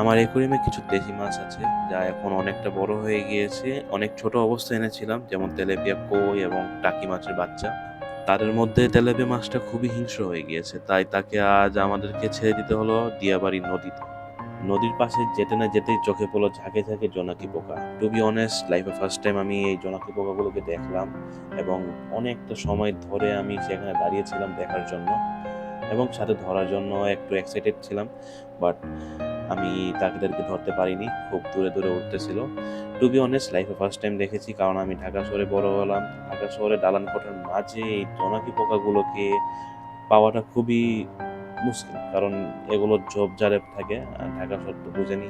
আমার অ্যাকুয়ারিয়ামে কিছু দেশি মাছ আছে যা এখন অনেকটা বড় হয়ে গিয়েছে। অনেক ছোট অবস্থায় এনেছিলাম, যেমন তেলাপিয়া, কই এবং টাকি মাছের বাচ্চা। তাদের মধ্যে তেলাপিয়া মাছটা খুবই হিংস্র হয়ে গিয়েছে, তাই তাকে আজ আমাদেরকে ছেড়ে দিতে হলো দিয়াবাড়ি নদীতে। নদীর পাশে যেতে না যেতেই চোখে পড়লো ঝাঁকে ঝাঁকে জোনাকি পোকা। টু বি অনেস্ট, লাইফে ফার্স্ট টাইম আমি এই জোনাকি পোকাগুলোকে দেখলাম, এবং অনেকটা সময় ধরে আমি সেখানে দাঁড়িয়েছিলাম দেখার জন্য, এবং সাথে ধরার জন্য একটু এক্সাইটেড ছিলাম। বাট আমি তাদেরকে ধরতে পারিনি, খুব দূরে দূরে উঠতেছিল। টু বি অনেস্ট, লাইফে ফার্স্ট টাইম দেখেছি, কারণ আমি ঢাকা শহরে বড় হলাম। ঢাকা শহরে দালান কোঠার মাঝে এই জোনাকি পোকাগুলোকে পাওয়াটা খুবই মুশকিল, কারণ এগুলো ঝোপঝাড়ে থাকে। আর ঢাকা শহর তো বুঝেনি,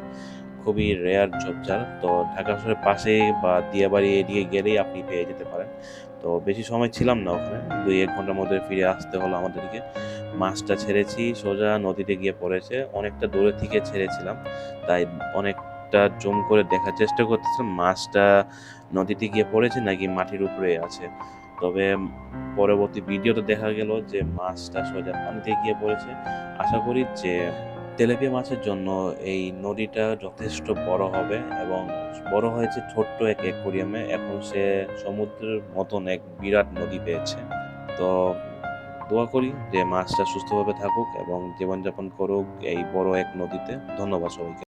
খুবই রেয়ার ঝোপঝাড়। তো ঢাকা শহরের পাশে বা দিয়াবাড়ি এদিকে গেলেই আপনি পেয়ে যেতে পারেন। তো বেশি সময় ছিলাম না ওখানে, 2-1 ঘন্টার মধ্যে ফিরে আসতে হলো আমাদেরকে। মাছটা ছেড়েছি, সোজা নদীতে গিয়ে পড়েছে। অনেকটা দূরে থেকে ছেড়েছিলাম, তাই অনেকটা জুম করে দেখার চেষ্টা করতেছিলাম মাছটা নদীতে গিয়ে পড়েছে নাকি মাটির উপরে আছে। তবে পরবর্তী ভিডিওতে দেখা গেল যে মাছটা সোজা পানিতে গিয়ে পড়েছে। আশা করি যে তেলাপিয়া মাছের জন্য এই নদীটা যথেষ্ট বড় হবে, এবং বড় হয়েছে ছোট্ট এক অ্যাকুয়ারিয়ামে, এখন সে সমুদ্রের মতন এক বিরাট নদী পেয়েছে। তো দোয়া করি যে মাছটা সুস্থভাবে থাকুক এবং জীবনযাপন করুক এই বড় এক নদীতে। ধন্যবাদ সবাইকে।